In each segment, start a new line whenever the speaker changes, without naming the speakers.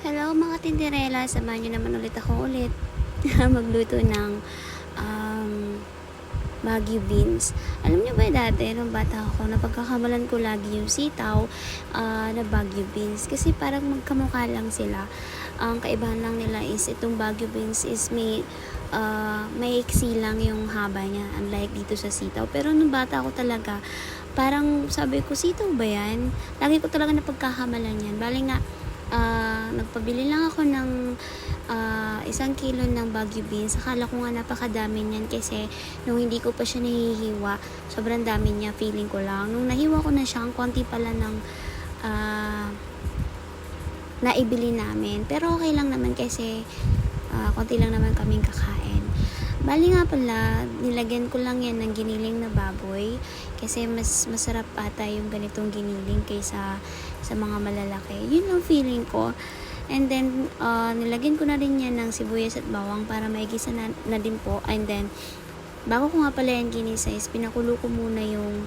Hello mga tinderela, samahan nyo naman ulit ako magluto ng um, Baguio beans. Alam nyo ba dati, nung bata ako, napagkakamalan ko lagi yung sitaw na Baguio beans. Kasi parang magkamukha lang sila. Ang kaibahan lang nila is itong Baguio beans is may iksi lang yung haba niya. Unlike dito sa sitaw. Pero nung bata ako talaga, parang sabi ko, sitaw ba yan? Lagi ko talaga napagkakamalan yan. Bali nga, nagpabili lang ako ng 1 kilo ng Baguio beans. Akala ko nga napakadami niyan kasi nung hindi ko pa siya nahihiwa, sobrang dami niya, feeling ko lang. Nung nahiwa ko na siya, ang konti pala ng naibili namin. Pero okay lang naman kasi konti lang naman kaming kakain. Bali nga pala, nilagyan ko lang yan ng giniling na baboy kasi mas masarap ata yung ganitong giniling kaysa sa mga malalaki. Yun ang feeling ko. And then, nilagyan ko na rin yan ng sibuyas at bawang para maigisa na din po. And then, bago ko nga pala yan ginisa is pinakulo ko muna yung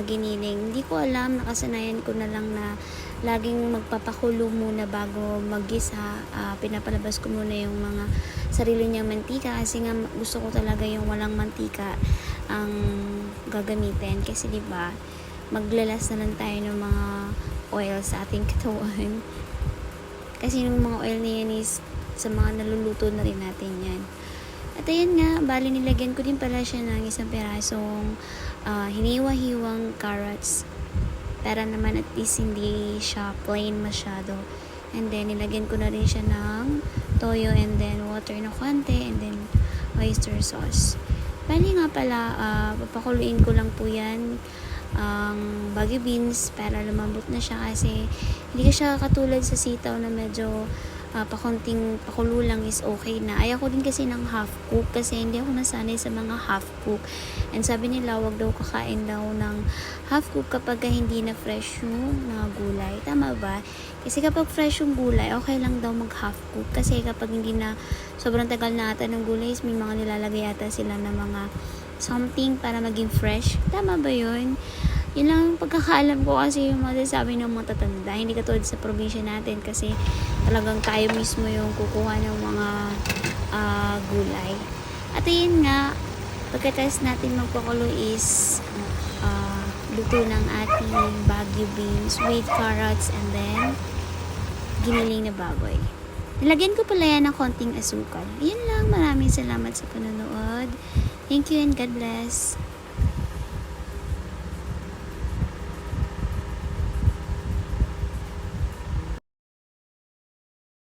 giniling. Hindi ko alam, nakasanayan ko na lang na laging magpapakulo muna bago maggisa. Pinapalabas ko muna yung mga sarili niyang mantika kasi nga gusto ko talaga yung walang mantika ang gagamitin kasi 'di ba maglalas na lang tayo ng mga oil sa ating katawan kasi yung mga oil na yan is sa mga naluluto na rin natin yan. At ayan nga, bali nilagyan ko din pala siya ng isang perasong hiniwa-hiwang carrots para naman at least hindi siya plain masyado. And then nilagyan ko na rin siya ng toyo and then water na konti and then oyster sauce. Bali nga pala, papakuluin ko lang po yan ang Baguio beans para lumambot na siya kasi hindi ka siya katulad sa sitaw na medyo pakunting pakulo lang is okay na. Ayaw ko din kasi ng half cook kasi hindi ako nasanay sa mga half cook. And sabi nila wag daw kakain daw ng half cook kapag hindi na fresh yung mga gulay. Tama ba? Kasi kapag fresh yung gulay, okay lang daw mag half cook. Kasi kapag hindi na sobrang tagal na ata ng gulay, may mga nilalagay ata sila ng mga something para maging fresh. Tama ba yun? Yun lang pagkakaalam ko kasi yung masasabi ng mga tatanda. Hindi katulad sa probinsya natin kasi talagang tayo mismo yung kukuha ng mga gulay. At ayun nga, pagkatapos natin magpakulo is luto ng ating Baguio beans with carrots and then giniling na baboy. Nilagyan ko pala yan ng konting asukal. Yun lang, maraming salamat sa panonood. Thank you and God bless.